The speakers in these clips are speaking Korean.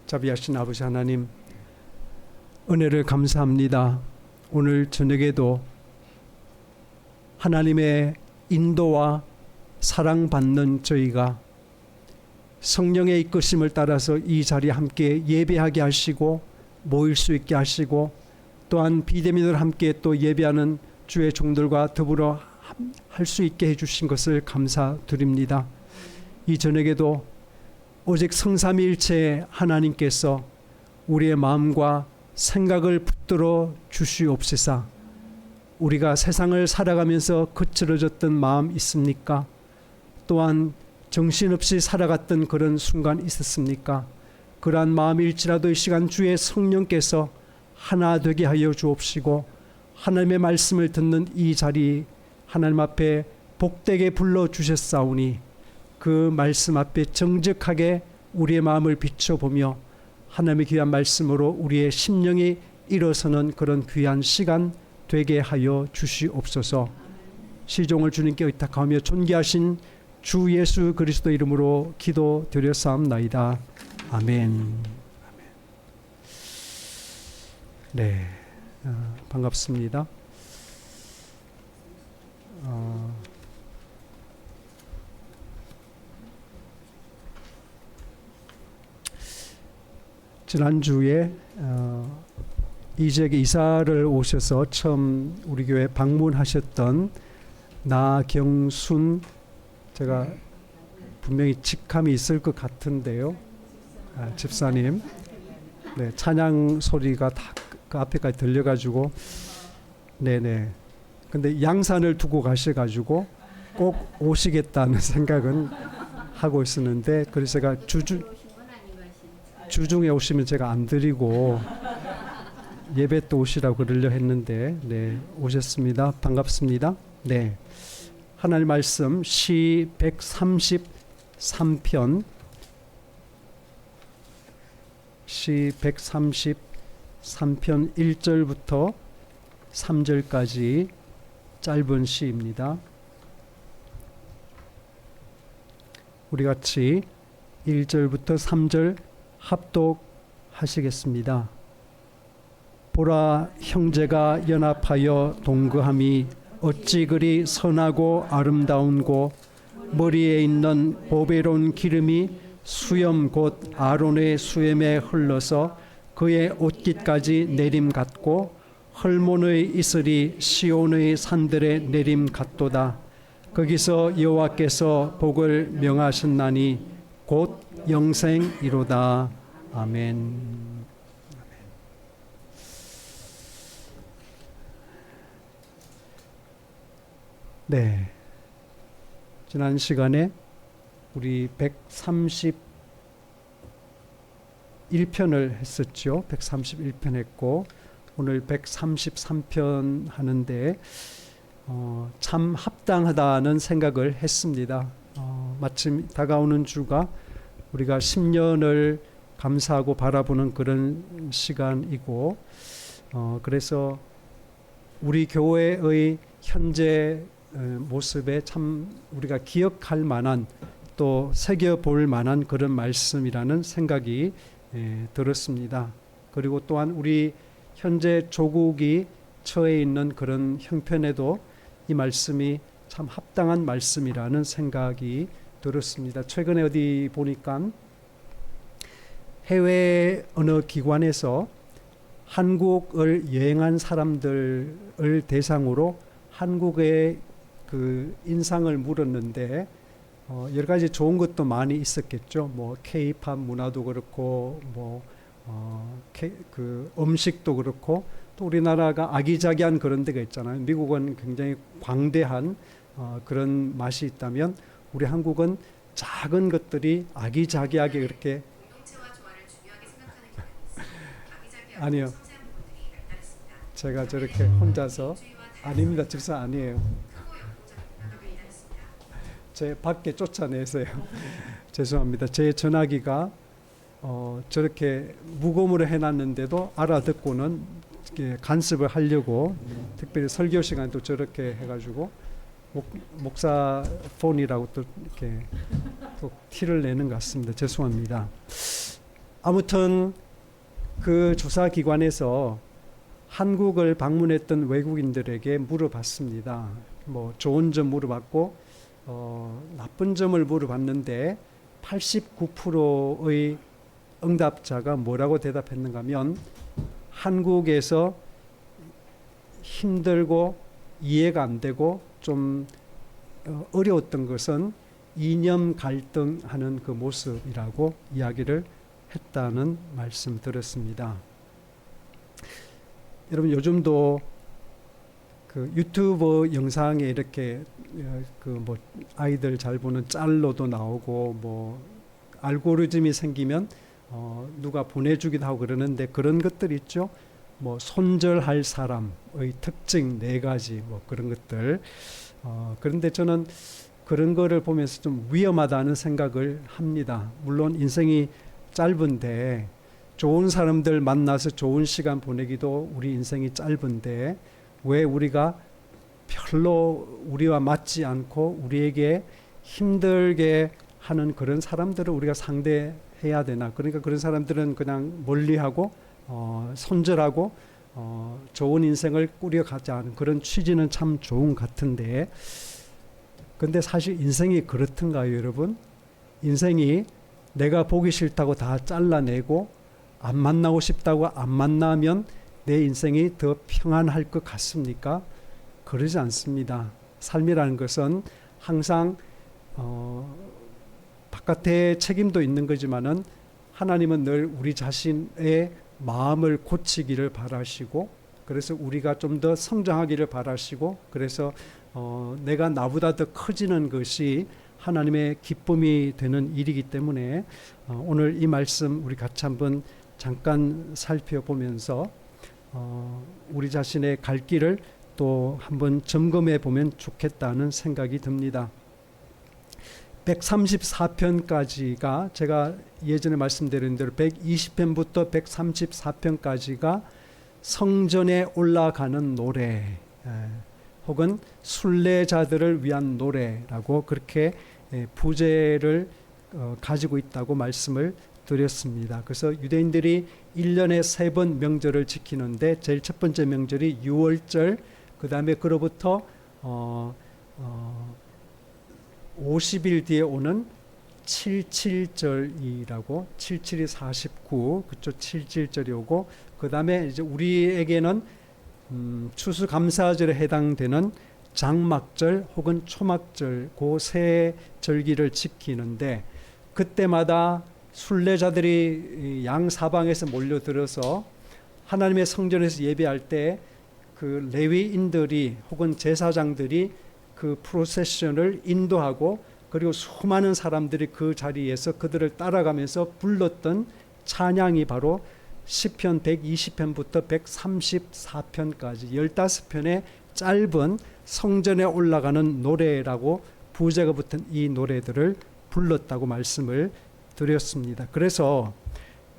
자비하신 아버지 하나님, 은혜를 감사합니다. 오늘 저녁에도 하나님의 인도와 사랑받는 저희가 성령의 이끄심을 따라서 이 자리에 함께 예배하게 하시고 모일 수 있게 하시고, 또한 비대면으로 함께 또 예배하는 주의 종들과 더불어 할 수 있게 해주신 것을 감사드립니다. 이 저녁에도 오직 성삼위일체 하나님께서 우리의 마음과 생각을 붙들어 주시옵시사. 우리가 세상을 살아가면서 거칠어졌던 마음 있습니까? 또한 정신없이 살아갔던 그런 순간 있었습니까? 그러한 마음일지라도 이 시간 주의 성령께서 하나 되게 하여 주옵시고, 하나님의 말씀을 듣는 이 자리 하나님 앞에 복되게 불러주셨사오니 그 말씀 앞에 정직하게 우리의 마음을 비춰보며 하나님의 귀한 말씀으로 우리의 심령이 일어서는 그런 귀한 시간 되게 하여 주시옵소서. 시종을 주님께 의탁하며 존귀하신 주 예수 그리스도 이름으로 기도드렸사옵나이다. 아멘. 네, 반갑습니다. 지난주에 이 지역에 이사를 오셔서 처음 우리 교회 방문하셨던 나경순, 제가 분명히 직함이 있을 것 같은데요, 집사님, 네, 찬양 소리가 다 그 앞에까지 들려가지고, 네네. 근데 양산을 두고 가셔가지고 꼭 오시겠다는 생각은 하고 있었는데, 그래서 제가 주중에 오시면 제가 안 드리고 예배 때 오시라고 그러려 했는데, 네, 오셨습니다. 반갑습니다. 네, 하나님 말씀 시 133편, 시 133편 1절부터 3절까지 짧은 시입니다. 우리 같이 1절부터 3절 합독하시겠습니다. 보라, 형제가 연합하여 동거함이 어찌 그리 선하고 아름다운고, 머리에 있는 보배로운 기름이 수염 곧 아론의 수염에 흘러서 그의 옷깃까지 내림 같고, 헐몬의 이슬이 시온의 산들에 내림 같도다. 거기서 여호와께서 복을 명하셨나니 곧 영생이로다. 아멘. 네, 지난 시간에 우리 131편을 했었죠. 131편 했고 오늘 133편 하는데 참 합당하다는 생각을 했습니다. 마침 다가오는 주가 우리가 10년을 감사하고 바라보는 그런 시간이고, 그래서 우리 교회의 현재 모습에 참 우리가 기억할 만한, 또 새겨볼 만한 그런 말씀이라는 생각이 들었습니다. 그리고 또한 우리 현재 조국이 처해 있는 그런 형편에도 이 말씀이 참 합당한 말씀이라는 생각이 들었습니다. 최근에 어디 보니까 해외 어느 기관에서 한국을 여행한 사람들을 대상으로 한국의 그 인상을 물었는데, 여러 가지 좋은 것도 많이 있었겠죠. 뭐 K-팝 문화도 그렇고, 그 음식도 그렇고, 또 우리나라가 아기자기한 그런 데가 있잖아요. 미국은 굉장히 광대한 그런 맛이 있다면, 우리 한국은 작은 것들이 아기자기하게 그렇게. 아니요, 제가 저렇게 혼자서. 아닙니다, 집사 아니에요. 제 밖에 쫓아내세요. 죄송합니다. 제 전화기가 저렇게 무음으로 해놨는데도 알아듣고는 간섭을 하려고 특별히 설교 시간에 또 저렇게 해가지고 목사 폰이라고 또 이렇게 또 티를 내는 것 같습니다. 죄송합니다. 아무튼 그 조사기관에서 한국을 방문했던 외국인들에게 물어봤습니다. 뭐 좋은 점 물어봤고 나쁜 점을 물어봤는데 89%의 응답자가 뭐라고 대답했는가 하면 한국에서 힘들고 이해가 안 되고 좀 어려웠던 것은 이념 갈등하는 그 모습이라고 이야기를 했다는 말씀 들었습니다. 여러분 요즘도 그 유튜브 영상에 이렇게 그 뭐 아이들 잘 보는 짤로도 나오고 뭐 알고리즘이 생기면 누가 보내주기도 하고 그러는데 그런 것들 있죠. 뭐 손절할 사람의 특징 4가지 뭐 그런 것들. 그런데 저는 그런 거를 보면서 좀 위험하다는 생각을 합니다. 물론 인생이 짧은데 좋은 사람들 만나서 좋은 시간 보내기도 우리 인생이 짧은데 왜 우리가 별로 우리와 맞지 않고 우리에게 힘들게 하는 그런 사람들을 우리가 상대해야 되나. 그러니까 그런 사람들은 그냥 멀리하고 손절하고 좋은 인생을 꾸려가자는 그런 취지는 참 좋은 것 같은데 근데 사실 인생이 그렇던가요, 여러분? 인생이 내가 보기 싫다고 다 잘라내고 안 만나고 싶다고 안 만나면 내 인생이 더 평안할 것 같습니까? 그러지 않습니다. 삶이라는 것은 항상 바깥에 책임도 있는 거지만은 하나님은 늘 우리 자신의 마음을 고치기를 바라시고 그래서 우리가 좀 더 성장하기를 바라시고 그래서 내가 나보다 더 커지는 것이 하나님의 기쁨이 되는 일이기 때문에 오늘 이 말씀 우리 같이 한번 잠깐 살펴보면서 우리 자신의 갈 길을 또 한번 점검해 보면 좋겠다는 생각이 듭니다. 134편까지가 제가 예전에 말씀드린 대로 120편부터 134편까지가 성전에 올라가는 노래 혹은 순례자들을 위한 노래라고 그렇게 부제를 가지고 있다고 말씀을 드렸습니다. 그래서 유대인들이 1년에 3번 명절을 지키는데 제일 첫 번째 명절이 6월절, 그 다음에 그로부터 50일 뒤에 오는 77절이라고 77이 49 그쪽 77절이 오고 그 다음에 이제 우리에게는 추수감사절에 해당되는 장막절 혹은 초막절 그 세 절기를 지키는데 그때마다 순례자들이 양 사방에서 몰려들어서 하나님의 성전에서 예배할 때 그 레위인들이 혹은 제사장들이 그 프로세션을 인도하고 그리고 수많은 사람들이 그 자리에서 그들을 따라가면서 불렀던 찬양이 바로 시편 120편부터 134편까지 15편의 짧은 성전에 올라가는 노래라고 부제가 붙은 이 노래들을 불렀다고 말씀을 드렸습니다. 그래서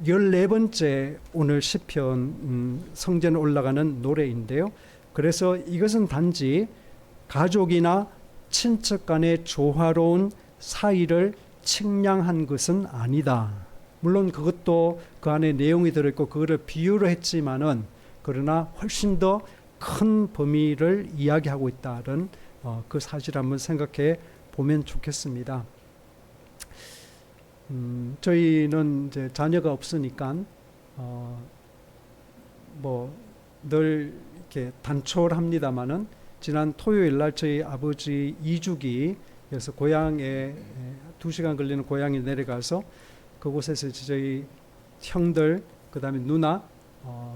14번째 오늘 시편 성전에 올라가는 노래인데요. 그래서 이것은 단지 가족이나 친척 간의 조화로운 사이를 측량한 것은 아니다. 물론 그것도 그 안에 내용이 들어있고 그거를 비유로 했지만은 그러나 훨씬 더 큰 범위를 이야기하고 있다는 그 사실을 한번 생각해 보면 좋겠습니다. 저희는 이제 자녀가 없으니까 뭐 늘 이렇게 단촐합니다만은 지난 토요일 날 저희 아버지 이주기에서 고향에 2시간 걸리는 고향에 내려가서 그곳에서 저희 형들 그다음에 누나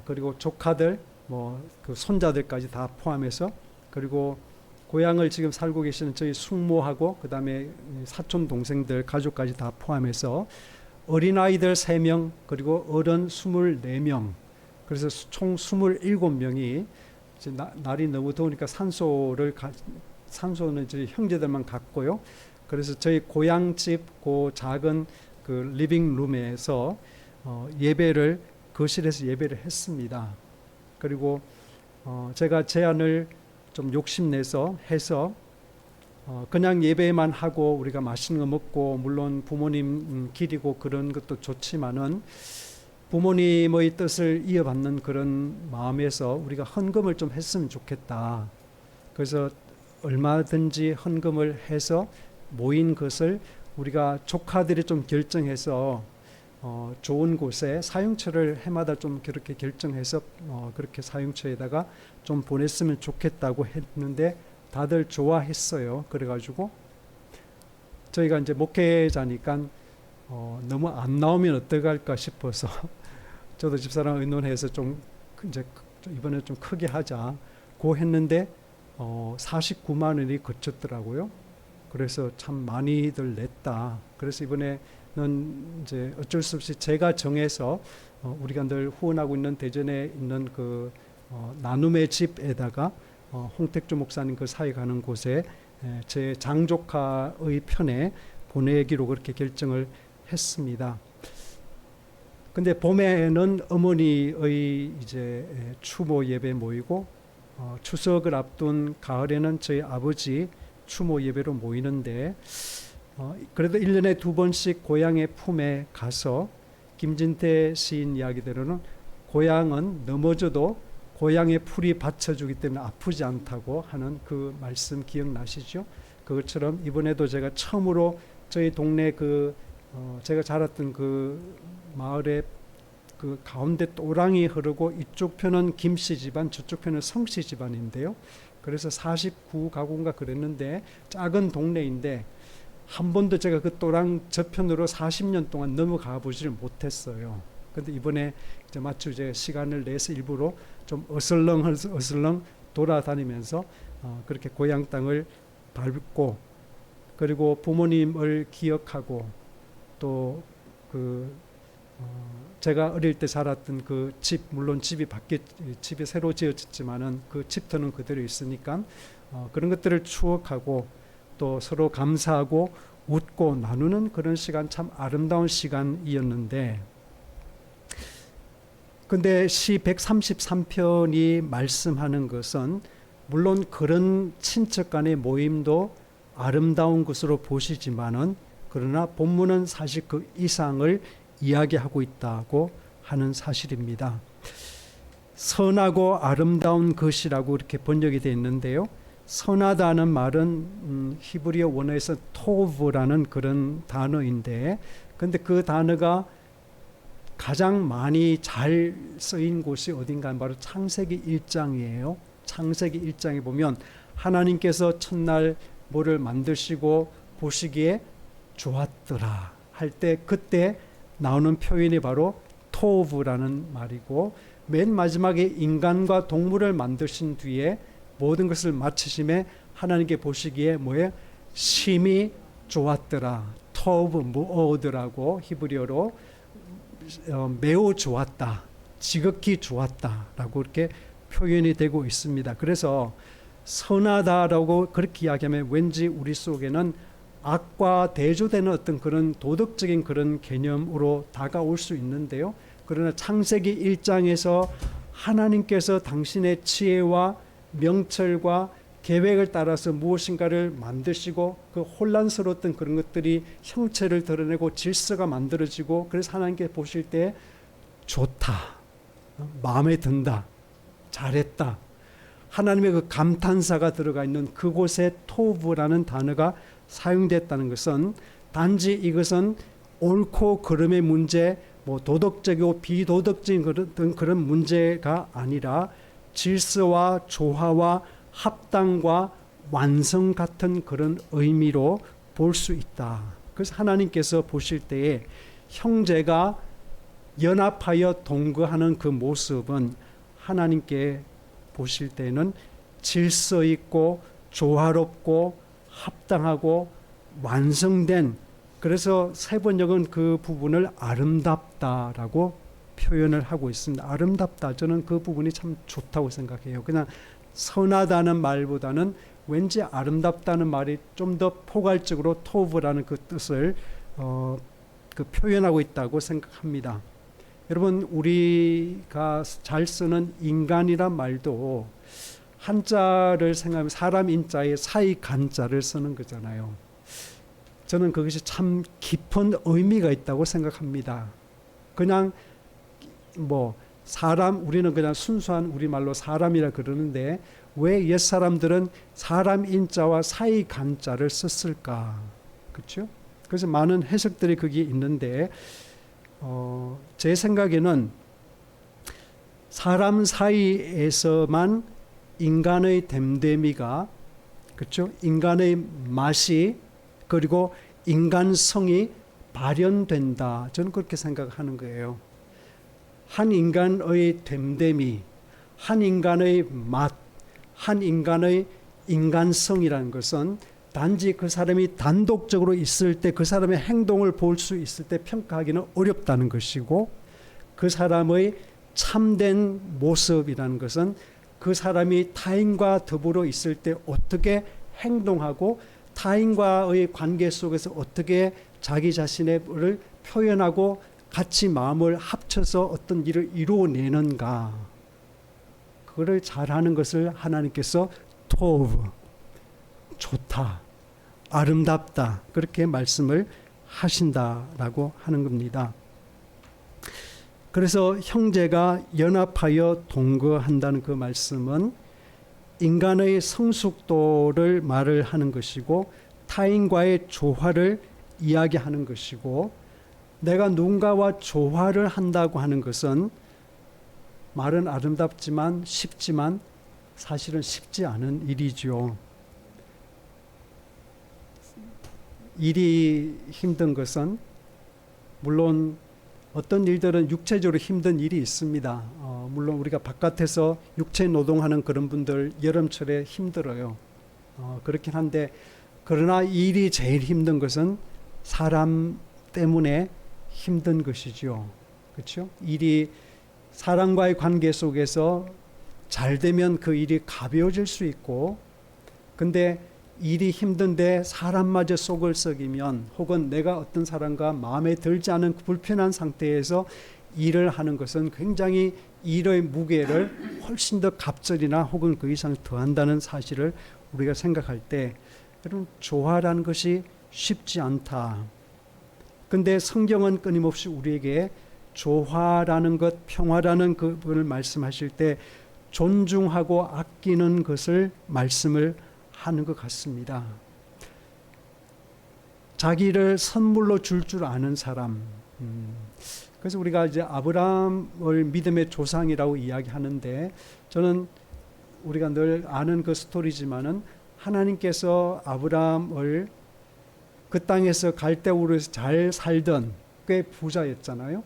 그리고 조카들 뭐 그 손자들까지 다 포함해서 그리고 고향을 지금 살고 계시는 저희 숙모하고 그다음에 사촌 동생들 가족까지 다 포함해서 어린아이들 3명 그리고 어른 24명 그래서 총 27명이 이제 날이 너무 더우니까 산소는 저희 형제들만 갔고요. 그래서 저희 고향집 그 작은 그 리빙룸에서 예배를 거실에서 예배를 했습니다. 그리고 제가 제안을 좀 욕심내서 해서 그냥 예배만 하고 우리가 맛있는 거 먹고 물론 부모님 기리고 그런 것도 좋지만은 부모님의 뜻을 이어받는 그런 마음에서 우리가 헌금을 좀 했으면 좋겠다. 그래서 얼마든지 헌금을 해서 모인 것을 우리가 조카들이 좀 결정해서 좋은 곳에 사용처를 해마다 좀 그렇게 결정해서 그렇게 사용처에다가 좀 보냈으면 좋겠다고 했는데 다들 좋아했어요. 그래가지고 저희가 이제 목회자니까 너무 안 나오면 어떡할까 싶어서 저도 집사람 의논해서 좀 이제 이번에 좀 크게 하자고 했는데 49만 원이 거쳤더라고요. 그래서 참 많이들 냈다. 그래서 이번에는 이제 어쩔 수 없이 제가 정해서 우리가 늘 후원하고 있는 대전에 있는 그 나눔의 집에다가 홍택주 목사님 그 사회 가는 곳에 제 장조카의 편에 보내기로 그렇게 결정을 했습니다. 근데 봄에는 어머니의 이제 추모 예배 모이고 추석을 앞둔 가을에는 저희 아버지 추모 예배로 모이는데 그래도 1년에 2번씩 고향의 품에 가서 김진태 시인 이야기대로는 고향은 넘어져도 고향의 풀이 받쳐주기 때문에 아프지 않다고 하는 그 말씀 기억나시죠? 그것처럼 이번에도 제가 처음으로 저희 동네 제가 자랐던 그 마을에 그 가운데 또랑이 흐르고 이쪽 편은 김씨 집안, 저쪽 편은 성씨 집안인데요. 그래서 49가구인가 그랬는데 작은 동네인데 한 번도 제가 그 또랑 저편으로 40년 동안 넘어가 보지를 못했어요. 근데 이번에 이제 마치 제가 시간을 내서 일부러 좀 어슬렁 돌아다니면서 그렇게 고향 땅을 밟고 그리고 부모님을 기억하고 또 제가 어릴 때 살았던 그 집, 물론 집이 새로 지어졌지만은 그 집터는 그대로 있으니까 그런 것들을 추억하고 또 서로 감사하고 웃고 나누는 그런 시간, 참 아름다운 시간이었는데, 근데 시 133편이 말씀하는 것은 물론 그런 친척 간의 모임도 아름다운 것으로 보시지만은 그러나 본문은 사실 그 이상을 이야기하고 있다고 하는 사실입니다. 선하고 아름다운 것이라고 이렇게 번역이 되어 있는데요. 선하다는 말은 히브리어 원어에서 토브라는 그런 단어인데, 근데 그 단어가 가장 많이 잘 쓰인 곳이 어딘가 하면 바로 창세기 1장이에요. 창세기 1장에 보면 하나님께서 첫날 뭐를 만드시고 보시기에 좋았더라 할 때 그때 나오는 표현이 바로 토브라는 말이고, 맨 마지막에 인간과 동물을 만드신 뒤에 모든 것을 마치심에 하나님께 보시기에 뭐에 심히 좋았더라. 토브 무오드라고 히브리어로 매우 좋았다, 지극히 좋았다라고 이렇게 표현이 되고 있습니다. 그래서 선하다라고 그렇게 이야기하면 왠지 우리 속에는 악과 대조되는 어떤 그런 도덕적인 그런 개념으로 다가올 수 있는데요. 그러나 창세기 1장에서 하나님께서 당신의 지혜와 명철과 계획을 따라서 무엇인가를 만드시고 그 혼란스러웠던 그런 것들이 형체를 드러내고 질서가 만들어지고, 그래서 하나님께 보실 때 좋다, 마음에 든다, 잘했다, 하나님의 그 감탄사가 들어가 있는 그곳에 토브라는 단어가 사용됐다는 것은 단지 이것은 옳고 그름의 문제, 뭐 도덕적이고 비도덕적인 그런 문제가 아니라 질서와 조화와 합당과 완성 같은 그런 의미로 볼 수 있다. 그래서 하나님께서 보실 때에 형제가 연합하여 동거하는 그 모습은 하나님께 보실 때는 질서 있고 조화롭고 합당하고 완성된, 그래서 세번역은 그 부분을 아름답다라고 표현을 하고 있습니다. 아름답다, 저는 그 부분이 참 좋다고 생각해요. 그냥 선하다는 말보다는 왠지 아름답다는 말이 좀 더 포괄적으로 토브라는 그 뜻을 표현하고 있다고 생각합니다. 여러분, 우리가 잘 쓰는 인간이란 말도 한자를 생각하면 사람 인자에 사이 간자를 쓰는 거잖아요. 저는 그것이 참 깊은 의미가 있다고 생각합니다. 그냥 뭐 사람, 우리는 그냥 순수한 우리말로 사람이라 그러는데 왜 옛사람들은 사람 인자와 사이 간자를 썼을까? 그렇죠? 그래서 많은 해석들이 거기에 있는데 제 생각에는 사람 사이에서만 인간의 됨됨이가, 그렇죠? 인간의 맛이 그리고 인간성이 발현된다. 저는 그렇게 생각하는 거예요. 한 인간의 됨됨이, 한 인간의 맛, 한 인간의 인간성이라는 것은 단지 그 사람이 단독적으로 있을 때 그 사람의 행동을 볼 수 있을 때 평가하기는 어렵다는 것이고, 그 사람의 참된 모습이라는 것은 그 사람이 타인과 더불어 있을 때 어떻게 행동하고 타인과의 관계 속에서 어떻게 자기 자신을 표현하고 같이 마음을 합쳐서 어떤 일을 이루어내는가, 그걸 잘하는 것을 하나님께서 토브, 좋다, 아름답다, 그렇게 말씀을 하신다라고 하는 겁니다. 그래서 형제가 연합하여 동거한다는 그 말씀은 인간의 성숙도를 말을 하는 것이고 타인과의 조화를 이야기하는 것이고, 내가 누군가와 조화를 한다고 하는 것은 말은 아름답지만 쉽지만 사실은 쉽지 않은 일이죠. 일이 힘든 것은 물론 어떤 일들은 육체적으로 힘든 일이 있습니다. 물론 우리가 바깥에서 육체 노동하는 그런 분들 여름철에 힘들어요. 그렇긴 한데, 그러나 일이 제일 힘든 것은 사람 때문에 힘든 것이죠. 그렇죠? 일이 사람과의 관계 속에서 잘 되면 그 일이 가벼워질 수 있고, 근데 일이 힘든데 사람마저 속을 썩이면, 혹은 내가 어떤 사람과 마음에 들지 않은 불편한 상태에서 일을 하는 것은 굉장히 일의 무게를 훨씬 더 갑절이나 혹은 그 이상 더한다는 사실을 우리가 생각할 때, 여러분, 조화라는 것이 쉽지 않다. 근데 성경은 끊임없이 우리에게 조화라는 것, 평화라는 그 부분을 말씀하실 때 존중하고 아끼는 것을 말씀을 하는 것 같습니다. 자기를 선물로 줄 아는 사람. 그래서 우리가 이제 아브라함을 믿음의 조상이라고 이야기하는데, 저는 우리가 늘 아는 그 스토리지만은 하나님께서 아브라함을 그 땅에서 갈대우르에서 잘 살던, 꽤 부자였잖아요.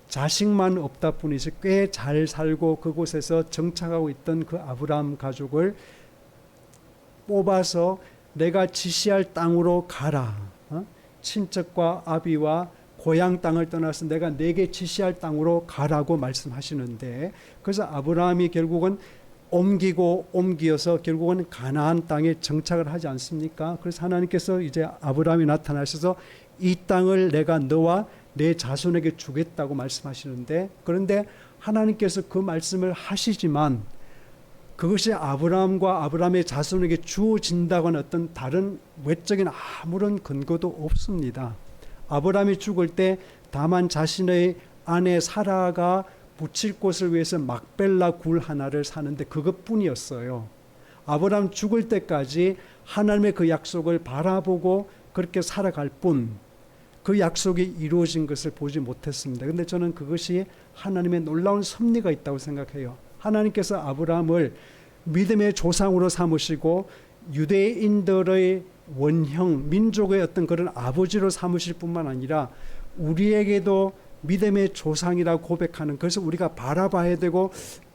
자식만 없다 뿐이지 꽤 잘 살고 그곳에서 정착하고 있던 그 아브라함 가족을 뽑아서 내가 지시할 땅으로 가라. 친척과 아비와 고향 땅을 떠나서 내가 내게 지시할 땅으로 가라고 말씀하시는데, 그래서 아브라함이 결국은 옮겨서 결국은 가나안 땅에 정착을 하지 않습니까? 그래서 하나님께서 이제 아브라함이 나타나셔서 이 땅을 내가 너와 내 자손에게 주겠다고 말씀하시는데, 그런데 하나님께서 그 말씀을 하시지만 그것이 아브라함과 아브라함의 자손에게 주어진다고 하는 어떤 다른 외적인 아무런 근거도 없습니다. 아브라함이 죽을 때 다만 자신의 아내 사라가 묻힐 곳을 위해서 막벨라 굴 하나를 사는데 그것뿐이었어요. 아브라함 죽을 때까지 하나님의 그 약속을 바라보고 그렇게 살아갈 뿐, 그 약속이 이루어진 것을 보지 못했습니다. 그런데 저는 그것이 하나님의 놀라운 섭리가 있다고 생각해요. 하나님께서 아브라함을 믿음의 조상으로 삼으시고 유대인들의 원형, 민족의 어떤 그런 아버지로 삼으실 뿐만 아니라 우리에게도 믿음의 조상이라고 고백하는, 그래서 우리가 바라봐야 되고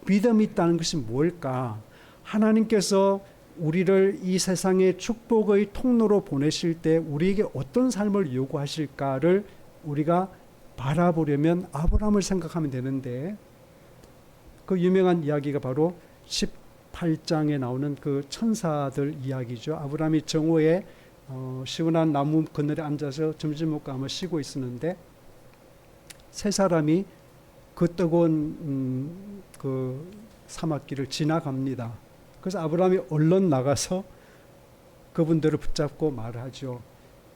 믿음이 있다는 것이 뭘까? 하나님께서 우리를 이 세상의 축복의 통로로 보내실 때 우리에게 어떤 삶을 요구하실까를 우리가 바라보려면 아브라함을 생각하면 되는데, 그 유명한 이야기가 바로 18장에 나오는 그 천사들 이야기죠. 아브라함이 정오에 시원한 나무 그늘에 앉아서 점심 먹고 아마 쉬고 있었는데 세 사람이 그 뜨거운 그 사막길을 지나갑니다. 그래서 아브라함이 얼른 나가서 그분들을 붙잡고 말하죠.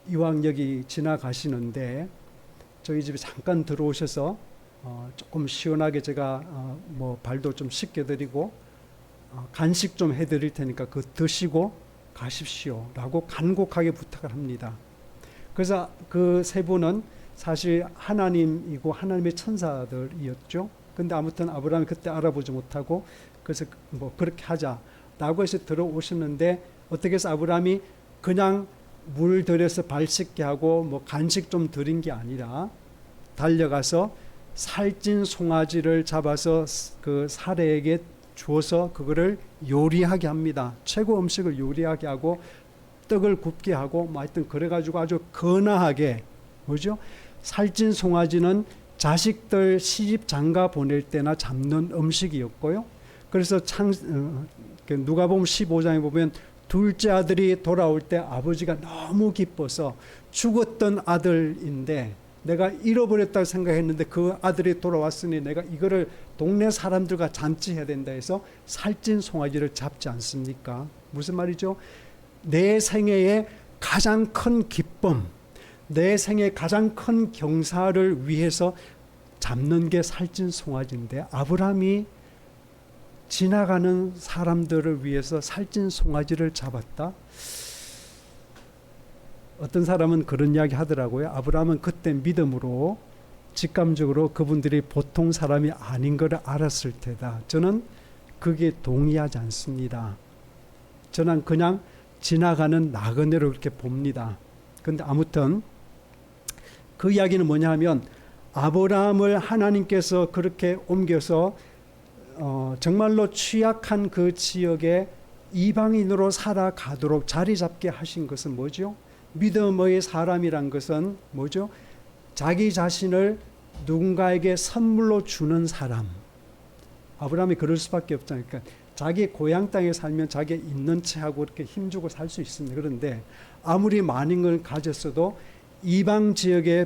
이왕 여기 지나가시는데 저희 집에 잠깐 들어오셔서 조금 시원하게 제가 뭐 발도 좀 씻겨드리고 간식 좀 해드릴 테니까 그거 드시고 가십시오 라고 간곡하게 부탁을 합니다. 그래서 그 세 분은 사실 하나님이고 하나님의 천사들이었죠. 근데 아무튼 아브라함이 그때 알아보지 못하고 그래서 뭐 그렇게 하자라고 해서 들어오셨는데 어떻게 해서 아브라함이 그냥 물 들여서 발 씻게 하고 뭐 간식 좀 드린 게 아니라 달려가서 살찐 송아지를 잡아서 그 사례에게 주어서 그거를 요리하게 합니다. 최고 음식을 요리하게 하고 떡을 굽게 하고 뭐 하여튼 그래가지고 아주 건아하게 뭐죠? 살찐 송아지는 자식들 시집 장가 보낼 때나 잡는 음식이었고요. 그래서 누가복음 15장에 보면 둘째 아들이 돌아올 때 아버지가 너무 기뻐서 죽었던 아들인데 내가 잃어버렸다고 생각했는데 그 아들이 돌아왔으니 내가 이거를 동네 사람들과 잔치해야 된다 해서 살찐 송아지를 잡지 않습니까? 무슨 말이죠? 내 생애의 가장 큰 기쁨, 내 생애 가장 큰 경사를 위해서 잡는 게 살찐 송아지인데 아브라함이 지나가는 사람들을 위해서 살찐 송아지를 잡았다. 어떤 사람은 그런 이야기 하더라고요. 아브라함은 그때 믿음으로 직감적으로 그분들이 보통 사람이 아닌 걸 알았을 테다. 저는 그게 동의하지 않습니다. 저는 그냥 지나가는 나그네로 그렇게 봅니다. 그런데 아무튼 그 이야기는 뭐냐 하면 아브라함을 하나님께서 그렇게 옮겨서 정말로 취약한 그 지역에 이방인으로 살아가도록 자리 잡게 하신 것은 뭐죠? 믿음의 사람이란 것은 뭐죠? 자기 자신을 누군가에게 선물로 주는 사람. 아브라함이 그럴 수밖에 없잖아요. 그러니까 자기 고향 땅에 살면 자기 있는 채하고 이렇게 힘주고 살 수 있습니다. 그런데 아무리 많은 걸 가졌어도 이방 지역에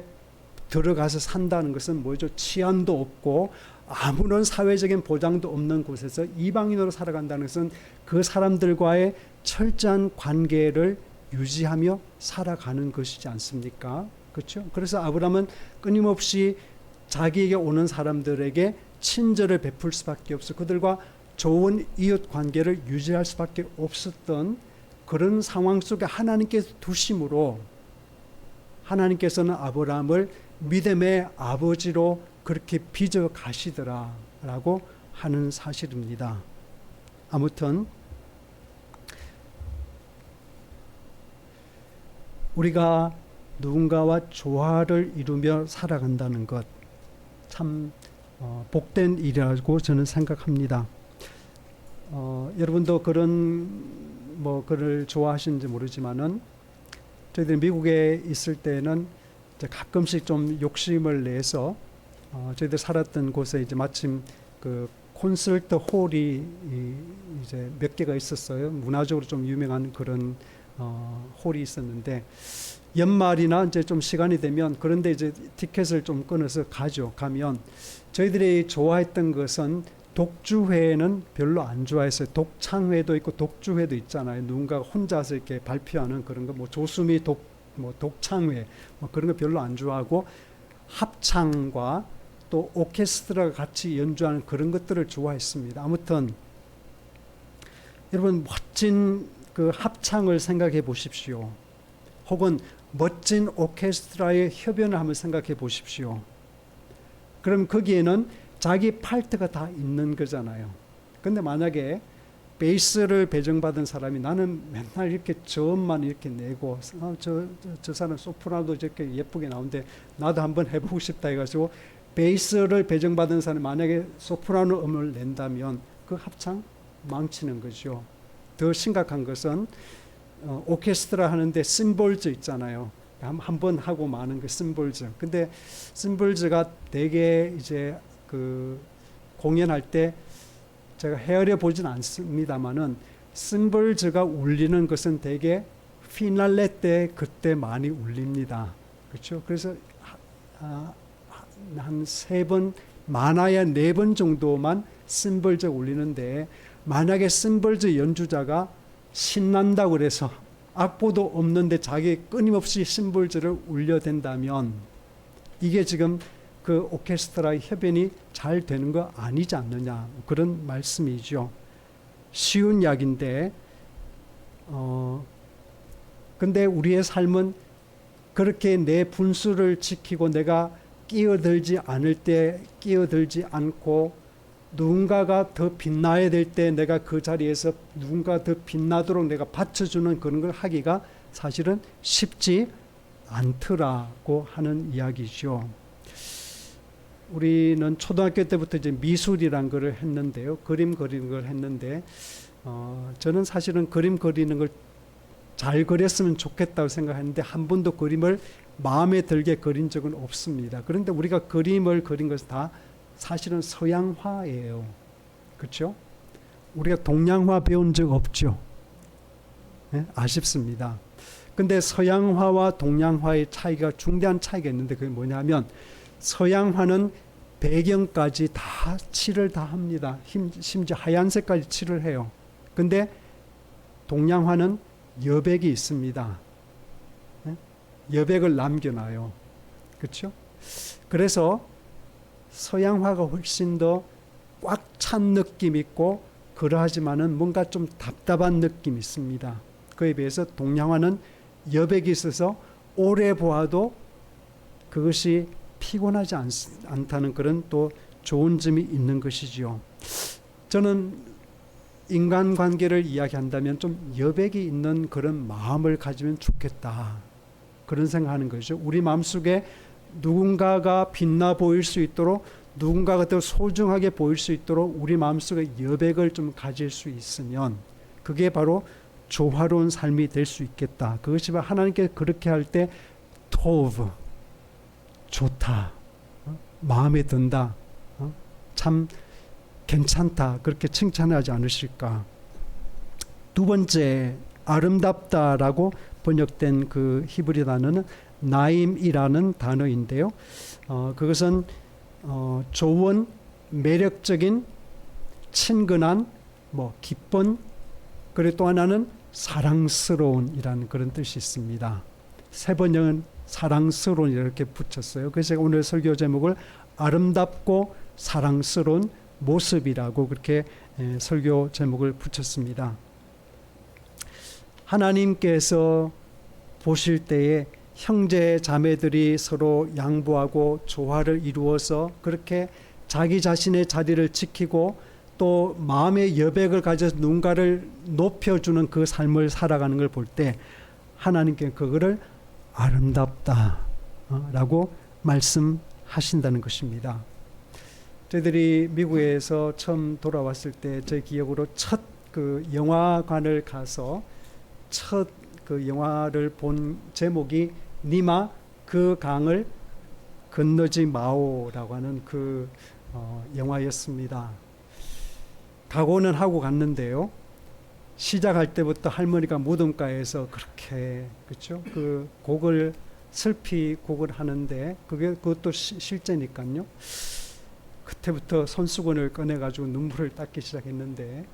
들어가서 산다는 것은 뭐죠? 치안도 없고 아무런 사회적인 보장도 없는 곳에서 이방인으로 살아간다는 것은 그 사람들과의 철저한 관계를 유지하며 살아가는 것이지 않습니까? 그렇죠? 그래서 아브라함은 끊임없이 자기에게 오는 사람들에게 친절을 베풀 수밖에 없어 그들과 좋은 이웃 관계를 유지할 수밖에 없었던 그런 상황 속에 하나님께서 두심으로 하나님께서는 아브라함을 믿음의 아버지로 그렇게 빚어 가시더라라고 하는 사실입니다. 아무튼 우리가 누군가와 조화를 이루며 살아간다는 것 참 복된 일이라고 저는 생각합니다. 여러분도 글을 좋아하시는지 모르지만은 저희들이 미국에 있을 때는 이제 가끔씩 좀 욕심을 내서 저희들 살았던 곳에 이제 마침 그 콘서트 홀이 이제 몇 개가 있었어요. 문화적으로 좀 유명한 그런 홀이 있었는데 연말이나 이제 좀 시간이 되면 그런데 이제 티켓을 좀 끊어서 가면 저희들이 좋아했던 것은 독주회는 별로 안 좋아했어요. 독창회도 있고 독주회도 있잖아요. 누군가가 혼자서 이렇게 발표하는 그런 거, 뭐 조수미 독창회, 뭐 그런 거 별로 안 좋아하고 합창과 또 오케스트라가 같이 연주하는 그런 것들을 좋아했습니다. 아무튼 여러분 멋진 그 합창을 생각해 보십시오. 혹은 멋진 오케스트라의 협연을 한번 생각해 보십시오. 그럼 거기에는 자기 파트가 다 있는 거잖아요. 근데 만약에 베이스를 배정받은 사람이 나는 맨날 이렇게 저음만 이렇게 내고 저 사람 소프라노도 저렇게 예쁘게 나오는데 나도 한번 해보고 싶다 해가지고 베이스를 배정받은 사람이 만약에 소프라노 음을 낸다면 그 합창 망치는 거죠. 더 심각한 것은 오케스트라 하는데 심볼즈 있잖아요. 한 번 하고 마는 그 심볼즈. 근데 심볼즈가 되게 이제 그 공연할 때 제가 헤아려 보진 않습니다만은 심볼즈가 울리는 것은 되게 피날레 때 그때 많이 울립니다. 그렇죠? 그래서 한 3번 많아야 4번 정도만 심볼즈가 울리는데 만약에 심벌즈 연주자가 신난다고 그래서 악보도 없는데 자기 끊임없이 심벌즈를 울려댄다면 이게 지금 그 오케스트라의 협연이 잘 되는 거 아니지 않느냐, 그런 말씀이죠. 쉬운 이야기인데 근데 우리의 삶은 그렇게 내 분수를 지키고 내가 끼어들지 않을 때 끼어들지 않고 누군가가 더 빛나야 될 때 내가 그 자리에서 누군가 더 빛나도록 내가 받쳐주는 그런 걸 하기가 사실은 쉽지 않더라고 하는 이야기죠. 우리는 초등학교 때부터 이제 미술이란 걸 했는데요. 그림 그리는 걸 했는데 저는 사실은 그림 그리는 걸 잘 그렸으면 좋겠다고 생각했는데 한 번도 그림을 마음에 들게 그린 적은 없습니다. 그런데 우리가 그림을 그린 것은 다 사실은 서양화예요. 그렇죠? 우리가 동양화 배운 적 없죠. 네? 아쉽습니다. 근데 서양화와 동양화의 차이가 중대한 차이가 있는데 그게 뭐냐면 서양화는 배경까지 다 칠을 다 합니다. 심지어 하얀색까지 칠을 해요. 근데 동양화는 여백이 있습니다. 네? 여백을 남겨놔요. 그렇죠? 그래서 서양화가 훨씬 더 꽉 찬 느낌 있고 그러하지만은 뭔가 좀 답답한 느낌이 있습니다. 그에 비해서 동양화는 여백이 있어서 오래 보아도 그것이 피곤하지 않다는 그런 또 좋은 점이 있는 것이지요. 저는 인간관계를 이야기한다면 좀 여백이 있는 그런 마음을 가지면 좋겠다, 그런 생각하는 거죠. 우리 마음속에 누군가가 빛나 보일 수 있도록, 누군가가 더 소중하게 보일 수 있도록 우리 마음속에 여백을 좀 가질 수 있으면 그게 바로 조화로운 삶이 될 수 있겠다. 그것이 바로 하나님께 그렇게 할 때 토브, 좋다, 마음에 든다, 참 괜찮다, 그렇게 칭찬하지 않으실까. 두 번째, 아름답다라고 번역된 그 히브리 단어는 나임이라는 단어인데요. 그것은 좋은, 매력적인, 친근한, 기쁜, 그리고 또 하나는 사랑스러운이라는 그런 뜻이 있습니다. 세 번역은 사랑스러운 이렇게 붙였어요. 그래서 제가 오늘 설교 제목을 아름답고 사랑스러운 모습이라고 그렇게 설교 제목을 붙였습니다. 하나님께서 보실 때에 형제 자매들이 서로 양보하고 조화를 이루어서 그렇게 자기 자신의 자리를 지키고 또 마음의 여백을 가져서 누군가를 높여주는 그 삶을 살아가는 걸 볼 때 하나님께 그거를 아름답다라고 말씀하신다는 것입니다. 저희들이 미국에서 처음 돌아왔을 때 제 기억으로 첫 그 영화관을 가서 첫 그 영화를 본 제목이 니마 그 강을 건너지 마오라고 하는 그 영화였습니다. 각오는 하고 갔는데요. 시작할 때부터 할머니가 무덤가에서 그렇게 그렇죠? 그 곡을 슬피 곡을 하는데 그것도 실제니까요. 그때부터 손수건을 꺼내가지고 눈물을 닦기 시작했는데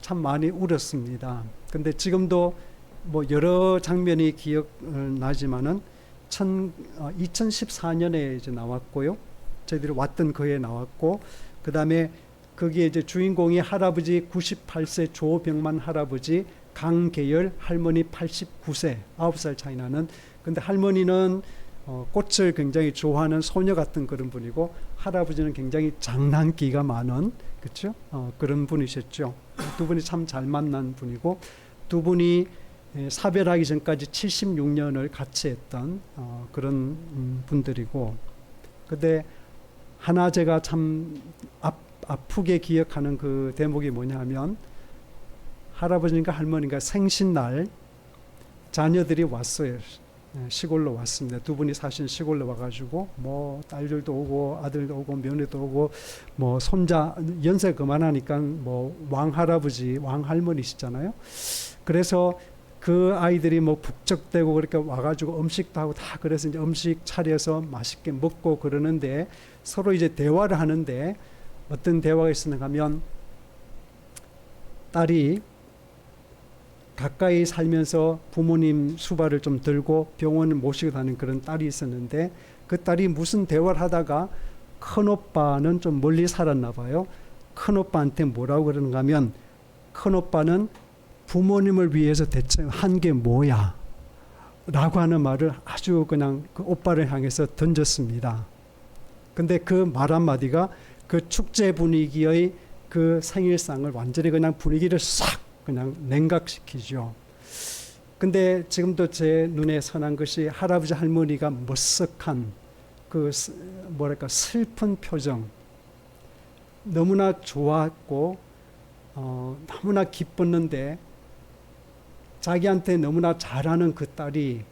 참 많이 울었습니다. 근데 지금도 여러 장면이 기억나지만은 2014년에 이제 나왔고요. 저희들이 왔던 그해 나왔고, 그 다음에 거기에 이제 주인공이 할아버지 98세 조병만 할아버지, 강계열 할머니 89세, 9살 차이 나는. 근데 할머니는 꽃을 굉장히 좋아하는 소녀 같은 그런 분이고, 할아버지는 굉장히 장난기가 많은, 그렇죠? 그런 분이셨죠. 두 분이 참 잘 만난 분이고, 두 분이 사별하기 전까지 76년을 같이 했던 그런 분들이고, 근데 하나 제가 참 아프게 기억하는 그 대목이 뭐냐면, 할아버지인가 할머니인가 생신날 자녀들이 왔어요. 시골로 왔습니다. 두 분이 사실 시골로 와가지고 딸들도 오고 아들도 오고 며느리도 오고 손자 연세 그만하니까 왕할아버지 왕할머니시잖아요. 그래서 그 아이들이 북적대고 그렇게 와가지고 음식도 하고 다, 그래서 이제 음식 차려서 맛있게 먹고 그러는데 서로 이제 대화를 하는데 어떤 대화가 있었는가 하면, 딸이 가까이 살면서 부모님 수발을 좀 들고 병원을 모시고 다니는 그런 딸이 있었는데, 그 딸이 무슨 대화를 하다가 큰오빠는 좀 멀리 살았나 봐요. 큰오빠한테 뭐라고 그러는가 하면, 큰오빠는 부모님을 위해서 대체 한 게 뭐야? 라고 하는 말을 아주 그냥 그 오빠를 향해서 던졌습니다. 근데 그 말 한마디가 그 축제 분위기의 그 생일상을 완전히 그냥 분위기를 싹 그냥 냉각시키죠. 근데 지금도 제 눈에 선한 것이 할아버지 할머니가 머쓱한 그 뭐랄까 슬픈 표정, 너무나 좋았고 너무나 기뻤는데 자기한테 너무나 잘하는 그 딸이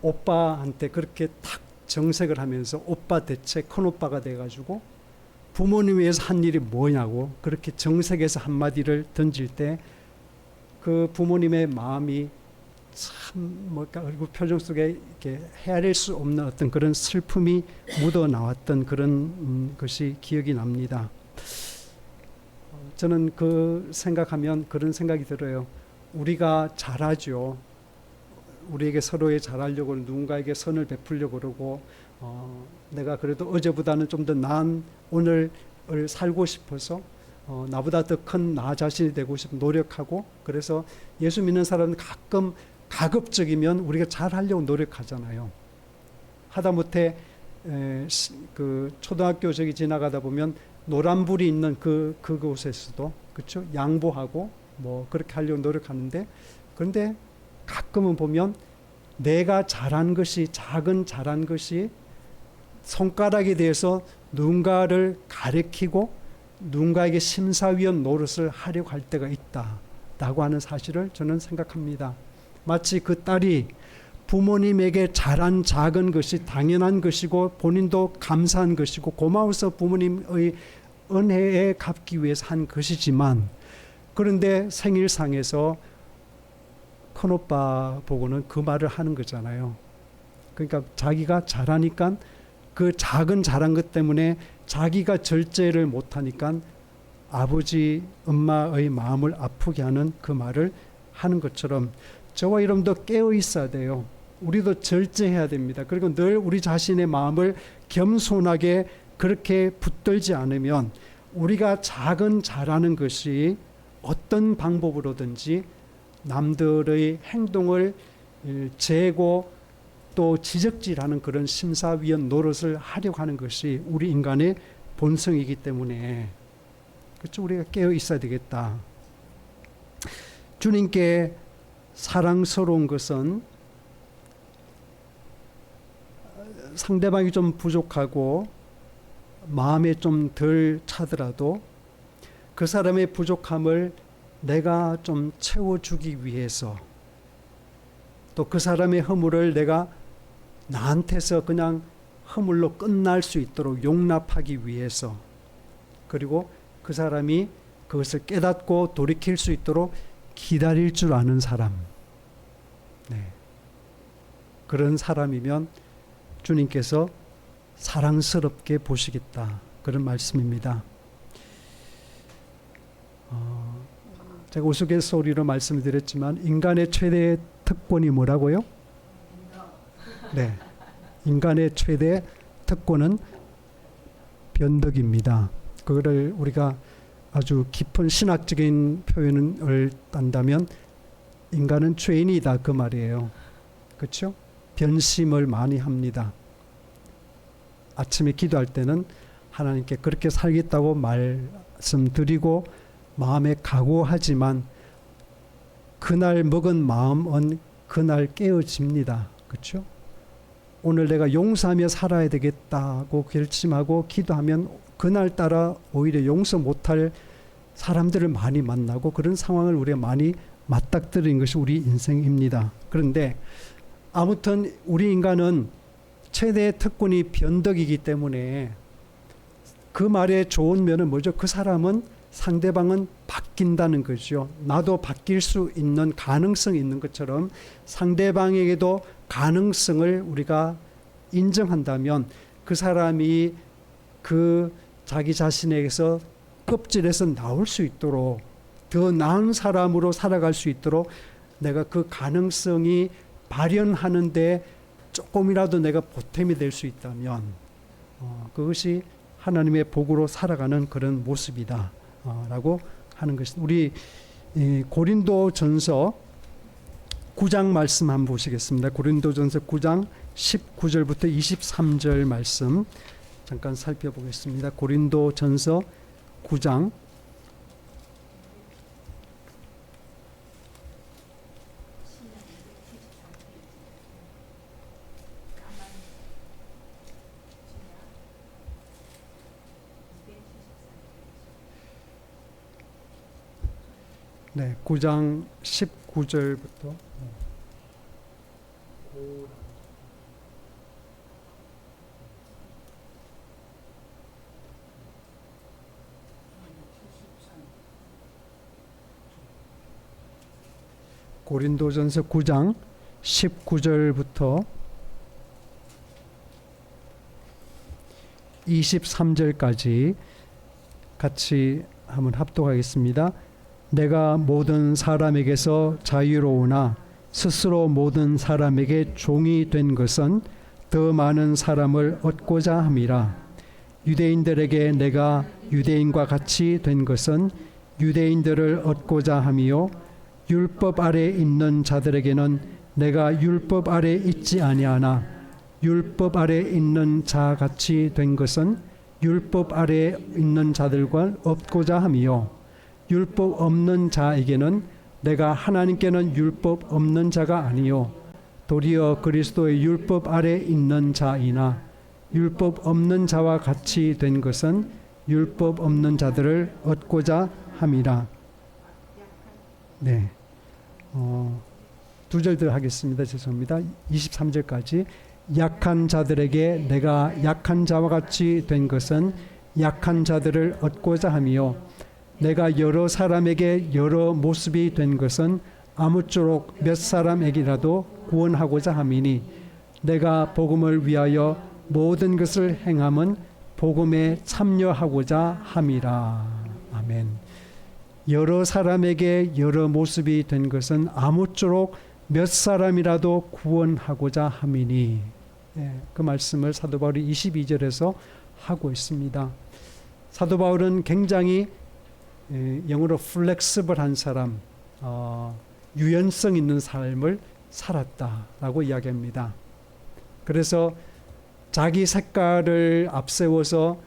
오빠한테 그렇게 탁 정색을 하면서 오빠 대체 큰오빠가 돼가지고 부모님 위해서 한 일이 뭐냐고 그렇게 정색해서 한마디를 던질 때 그 부모님의 마음이 참 뭐랄까 얼굴 표정 속에 이렇게 헤아릴 수 없는 어떤 그런 슬픔이 묻어 나왔던 그런 것이 기억이 납니다. 저는 그 생각하면 그런 생각이 들어요. 우리가 잘하죠. 우리에게 서로에 잘하려고 누군가에게 선을 베풀려고 그러고 내가 그래도 어제보다는 좀 더 나은 오늘을 살고 싶어서 나보다 더 큰 나 자신이 되고 싶어 노력하고, 그래서 예수 믿는 사람은 가끔 가급적이면 우리가 잘하려고 노력하잖아요. 하다못해 그 초등학교 저기 지나가다 보면 노란불이 있는 그곳에서도 그렇죠, 양보하고 뭐 그렇게 하려고 노력하는데, 그런데 가끔은 보면 내가 잘한 것이 작은 잘한 것이 손가락에 대해서 누군가를 가리키고 누군가에게 심사위원 노릇을 하려고 할 때가 있다라고 하는 사실을 저는 생각합니다. 마치 그 딸이 부모님에게 잘한 작은 것이 당연한 것이고 본인도 감사한 것이고 고마워서 부모님의 은혜에 갚기 위해서 한 것이지만, 그런데 생일상에서 큰오빠 보고는 그 말을 하는 거잖아요. 그러니까 자기가 잘하니까 그 작은 잘한 것 때문에 자기가 절제를 못하니까 아버지 엄마의 마음을 아프게 하는 그 말을 하는 것처럼 저와 여러분도 깨어 있어야 돼요. 우리도 절제해야 됩니다. 그리고 늘 우리 자신의 마음을 겸손하게 그렇게 붙들지 않으면 우리가 작은 잘하는 것이 어떤 방법으로든지 남들의 행동을 재고 또 지적질하는 그런 심사위원 노릇을 하려고 하는 것이 우리 인간의 본성이기 때문에 그렇죠, 우리가 깨어 있어야 되겠다. 주님께 사랑스러운 것은 상대방이 좀 부족하고 마음에 좀 덜 차더라도 그 사람의 부족함을 내가 좀 채워주기 위해서, 또 그 사람의 허물을 내가 나한테서 그냥 허물로 끝날 수 있도록 용납하기 위해서, 그리고 그 사람이 그것을 깨닫고 돌이킬 수 있도록 기다릴 줄 아는 사람, 그런 사람이면 주님께서 사랑스럽게 보시겠다, 그런 말씀입니다. 제가 우스갯소리로 말씀드렸지만 인간의 최대 특권이 뭐라고요? 네, 인간의 최대 특권은 변덕입니다. 그거를 우리가 아주 깊은 신학적인 표현을 딴다면 인간은 죄인이다, 그 말이에요. 그렇죠? 변심을 많이 합니다. 아침에 기도할 때는 하나님께 그렇게 살겠다고 말씀드리고 마음에 각오하지만 그날 먹은 마음은 그날 깨어집니다. 그렇죠? 오늘 내가 용서하며 살아야 되겠다고 결심하고 기도하면 그날따라 오히려 용서 못할 사람들을 많이 만나고 그런 상황을 우리가 많이 맞닥뜨리는 것이 우리 인생입니다. 그런데 아무튼 우리 인간은 최대의 특권이 변덕이기 때문에 그 말의 좋은 면은 뭐죠? 그 사람은 상대방은 바뀐다는 거죠. 나도 바뀔 수 있는 가능성이 있는 것처럼 상대방에게도 가능성을 우리가 인정한다면 그 사람이 그 자기 자신에게서 껍질에서 나올 수 있도록 더 나은 사람으로 살아갈 수 있도록 내가 그 가능성이 발현하는데 조금이라도 내가 보탬이 될 수 있다면 그것이 하나님의 복으로 살아가는 그런 모습이다 라고 하는 것입니다. 우리 고린도전서 9장 말씀 한번 보시겠습니다. 고린도전서 9장 19절부터 23절 말씀 잠깐 살펴보겠습니다. 고린도전서 9장 네, 9장 19절부터 고린도전서 9장 19절부터 23절까지 같이 한번 합독하겠습니다. 내가 모든 사람에게서 자유로우나 스스로 모든 사람에게 종이 된 것은 더 많은 사람을 얻고자 함이라. 유대인들에게 내가 유대인과 같이 된 것은 유대인들을 얻고자 함이요 율법 아래 있는 자들에게는 내가 율법 아래 있지 아니하나 율법 아래 있는 자 같이 된 것은 율법 아래 있는 자들과 얻고자 함이요 율법 없는 자에게는 내가 하나님께는 율법 없는 자가 아니요 도리어 그리스도의 율법 아래 있는 자이나 율법 없는 자와 같이 된 것은 율법 없는 자들을 얻고자 함이라. 네, 두 절 더 하겠습니다. 죄송합니다. 23절까지 약한 자들에게 내가 약한 자와 같이 된 것은 약한 자들을 얻고자 함이요 내가 여러 사람에게 여러 모습이 된 것은 아무쪼록 몇 사람에게라도 구원하고자 함이니 내가 복음을 위하여 모든 것을 행함은 복음에 참여하고자 함이라. 아멘. 여러 사람에게 여러 모습이 된 것은 아무쪼록 몇 사람이라도 구원하고자 함이니 그 말씀을 사도 바울이 22절에서 하고 있습니다. 사도 바울은 굉장히 영어로 플렉시블한 사람, 유연성 있는 삶을 살았다라고 이야기합니다. 그래서 자기 색깔을 앞세워서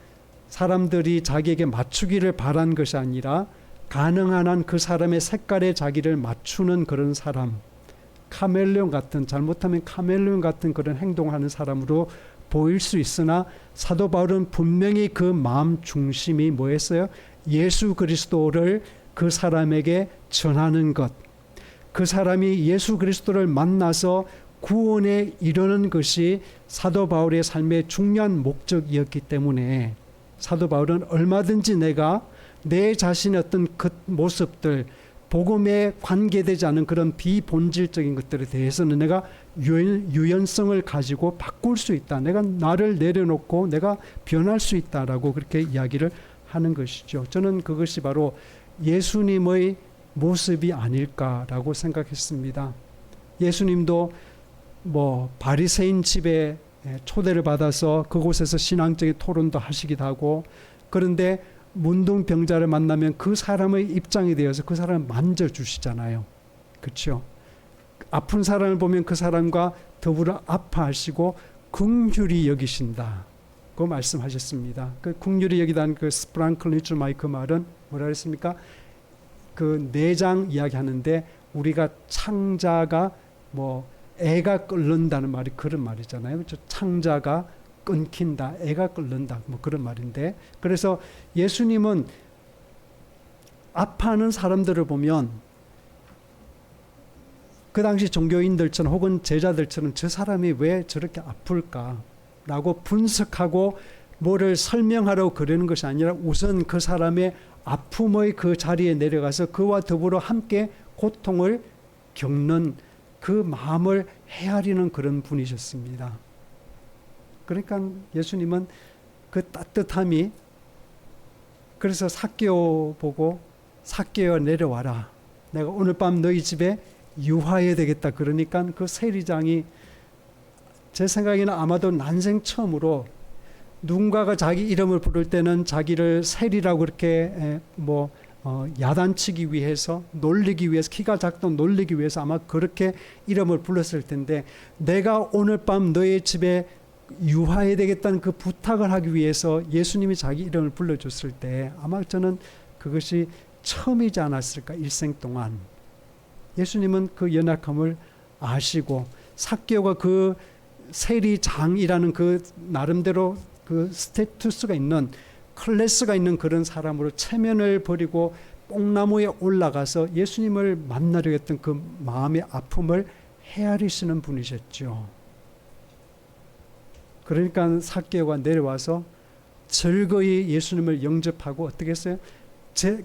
사람들이 자기에게 맞추기를 바란 것이 아니라 가능한 한 그 사람의 색깔에 자기를 맞추는 그런 사람, 카멜레온 같은, 잘못하면 카멜레온 같은 그런 행동하는 사람으로 보일 수 있으나 사도 바울은 분명히 그 마음 중심이 뭐였어요? 예수 그리스도를 그 사람에게 전하는 것, 그 사람이 예수 그리스도를 만나서 구원에 이르는 것이 사도 바울의 삶의 중요한 목적이었기 때문에 사도 바울은 얼마든지 내가 내 자신의 어떤 그 모습들, 복음에 관계되지 않은 그런 비본질적인 것들에 대해서는 내가 유연성을 가지고 바꿀 수 있다. 내가 나를 내려놓고 내가 변할 수 있다라고 그렇게 이야기를 하는 것이죠. 저는 그것이 바로 예수님의 모습이 아닐까라고 생각했습니다. 예수님도 바리새인 집에 초대를 받아서 그곳에서 신앙적인 토론도 하시기도 하고, 그런데 문둥병자를 만나면 그 사람의 입장이 되어서 그 사람을 만져주시잖아요. 그렇죠? 아픈 사람을 보면 그 사람과 더불어 아파하시고 긍휼히 여기신다. 그 말씀하셨습니다. 그 긍휼히 여기다는 그 스프랑클리츠 마이크 말은 뭐라 그랬습니까? 그 내장 이야기하는데 우리가 창자가 애가 끓는다는 말이 그런 말이잖아요. 그렇죠? 창자가 끊긴다, 애가 끓는다, 그런 말인데, 그래서 예수님은 아파하는 사람들을 보면 그 당시 종교인들처럼 혹은 제자들처럼 저 사람이 왜 저렇게 아플까라고 분석하고 뭐를 설명하려고 그러는 것이 아니라 우선 그 사람의 아픔의 그 자리에 내려가서 그와 더불어 함께 고통을 겪는 그 마음을 헤아리는 그런 분이셨습니다. 그러니까 예수님은 그 따뜻함이 그래서 삭개오 보고 삭개오 내려와라. 내가 오늘 밤 너희 집에 유하해야 되겠다. 그러니까 그 세리장이 제 생각에는 아마도 난생 처음으로 누군가가 자기 이름을 부를 때는 자기를 세리라고 그렇게 야단치기 위해서 놀리기 위해서 키가 작던 놀리기 위해서 아마 그렇게 이름을 불렀을 텐데 내가 오늘 밤 너의 집에 유하해야 되겠다는 그 부탁을 하기 위해서 예수님이 자기 이름을 불러줬을 때 아마 저는 그것이 처음이지 않았을까 일생 동안. 예수님은 그 연약함을 아시고 삭개오가 그 세리장이라는 그 나름대로 그 스테투스가 있는 클래스가 있는 그런 사람으로 체면을 버리고 뽕나무에 올라가서 예수님을 만나려 했던 그 마음의 아픔을 헤아리시는 분이셨죠. 그러니까 삭개오가 내려와서 즐거이 예수님을 영접하고 어떻게 했어요?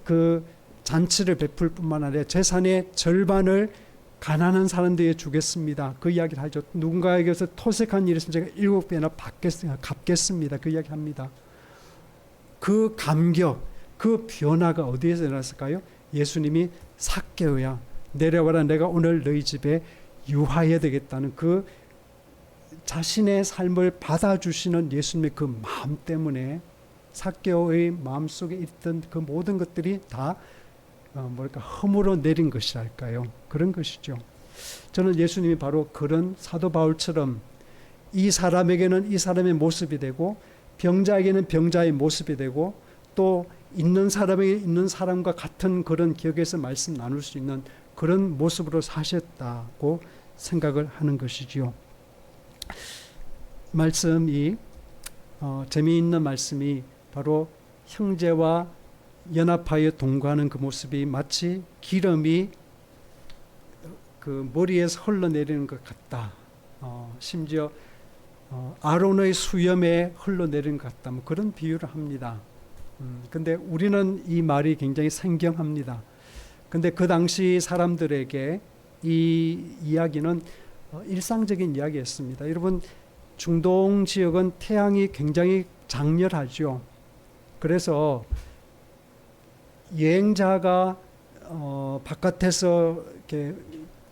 그 잔치를 베풀 뿐만 아니라 재산의 절반을 가난한 사람들에게 주겠습니다. 그 이야기를 하죠. 누군가에게서 토색한 일이 있으면 제가 7배나 갚겠습니다. 그 이야기 합니다. 그 감격, 그 변화가 어디에서 일어났을까요? 예수님이 삭개오야 내려와라. 내가 오늘 너희 집에 유하해야 되겠다는 그 자신의 삶을 받아주시는 예수님의 그 마음 때문에 삭개오의 마음속에 있던 그 모든 것들이 다 허물어 내린 것이랄까요? 그런 것이죠. 저는 예수님이 바로 그런 사도 바울처럼 이 사람에게는 이 사람의 모습이 되고 병자에게는 병자의 모습이 되고 또 있는 사람에게 있는 사람과 같은 그런 기억에서 말씀 나눌 수 있는 그런 모습으로 사셨다고 생각을 하는 것이지요. 말씀이 재미있는 말씀이 바로 형제와 연합하여 동거하는 그 모습이 마치 기름이 그 머리에서 흘러내리는 것 같다. 심지어 아론의 수염에 흘러내리는 것 같다. 뭐 그런 비유를 합니다. 근데 우리는 이 말이 굉장히 생경합니다. 근데 그 당시 사람들에게 이 이야기는 일상적인 이야기였습니다. 여러분, 중동 지역은 태양이 굉장히 장렬하죠. 그래서 여행자가 바깥에서 이렇게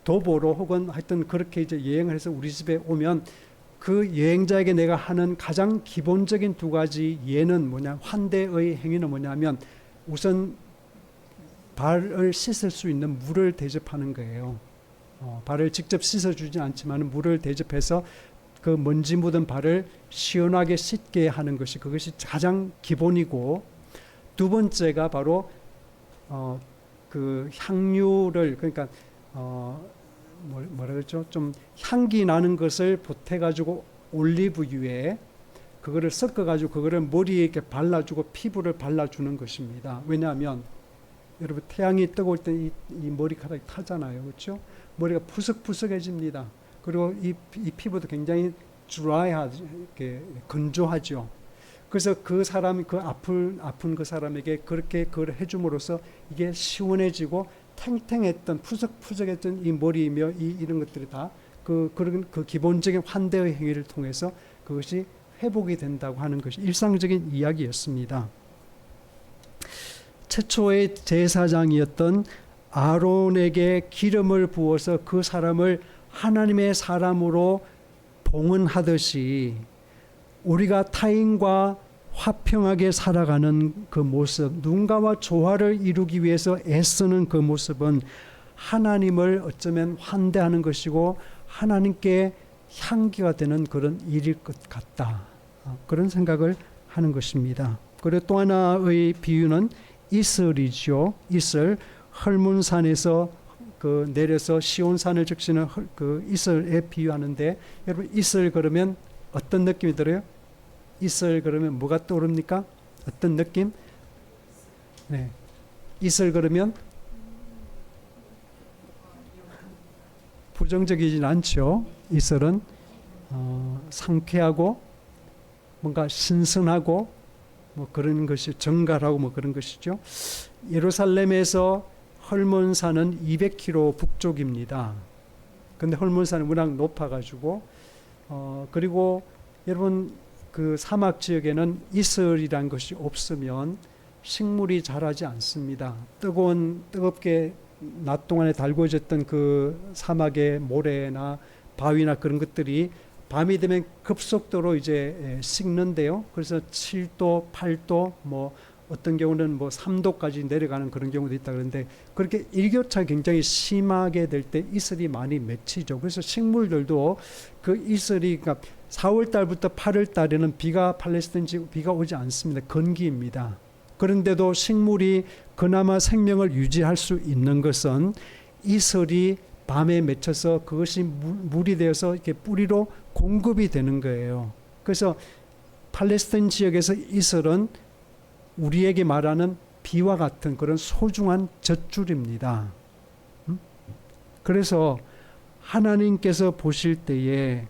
도보로 혹은 하여튼 그렇게 이제 여행을 해서 우리 집에 오면 그 여행자에게 내가 하는 가장 기본적인 두 가지 예는 뭐냐, 환대의 행위는 뭐냐면 우선 발을 씻을 수 있는 물을 대접하는 거예요. 발을 직접 씻어주진 않지만 물을 대접해서 그 먼지 묻은 발을 시원하게 씻게 하는 것이 그것이 가장 기본이고, 두 번째가 바로 그 향유를, 그러니까 뭐라 그랬죠? 좀 향기 나는 것을 보태가지고 올리브유에 그거를 섞어가지고 그거를 머리에 이렇게 발라주고 피부를 발라주는 것입니다. 왜냐하면 여러분 태양이 뜨거울 때 이 머리카락이 타잖아요, 그렇죠? 머리가 푸석푸석해집니다. 그리고 이 피부도 굉장히 드라이하죠, 이렇게 건조하죠. 그래서 그 사람, 그 아픈 그 사람에게 그렇게 그걸 해줌으로써 이게 시원해지고 탱탱했던 푸석푸석했던 이 머리이며 이런 것들이 다 그런 기본적인 환대의 행위를 통해서 그것이 회복이 된다고 하는 것이 일상적인 이야기였습니다. 최초의 제사장이었던 아론에게 기름을 부어서 그 사람을 하나님의 사람으로 봉헌하듯이 우리가 타인과 화평하게 살아가는 그 모습, 누군가와 조화를 이루기 위해서 애쓰는 그 모습은 하나님을 어쩌면 환대하는 것이고 하나님께 향기가 되는 그런 일일 것 같다. 그런 생각을 하는 것입니다. 그리고 또 하나의 비유는 이슬이죠. 이슬, 헐문산에서 그 내려서 시온산을 적시는 그 이슬에 비유하는데, 여러분 이슬 그러면 어떤 느낌이 들어요? 이슬 그러면 뭐가 떠오릅니까? 어떤 느낌? 네, 이슬 그러면 부정적이진 않죠. 이슬은 상쾌하고 뭔가 신선하고 뭐 그런 것이 정갈하고 뭐 그런 것이죠. 예루살렘에서 헐몬산은 200km 북쪽입니다. 근데 헐몬산은 워낙 높아가지고 그리고 여러분 그 사막 지역에는 이슬이란 것이 없으면 식물이 자라지 않습니다. 뜨겁게 낮 동안에 달궈졌던 그 사막의 모래나 바위나 그런 것들이 밤이 되면 급속도로 이제 식는데요. 그래서 7도, 8도, 뭐 어떤 경우는 뭐 3도까지 내려가는 그런 경우도 있다 그러는데, 그렇게 일교차 굉장히 심하게 될 때 이슬이 많이 맺히죠. 그래서 식물들도 그 이슬이, 그러니까 4월 달부터 8월 달에는 팔레스타인 지역 비가 오지 않습니다. 건기입니다. 그런데도 식물이 그나마 생명을 유지할 수 있는 것은 이슬이 밤에 맺혀서 그것이 물이 되어서 이렇게 뿌리로 공급이 되는 거예요. 그래서 팔레스타인 지역에서 이슬은 우리에게 말하는 비와 같은 그런 소중한 젖줄입니다. 그래서 하나님께서 보실 때에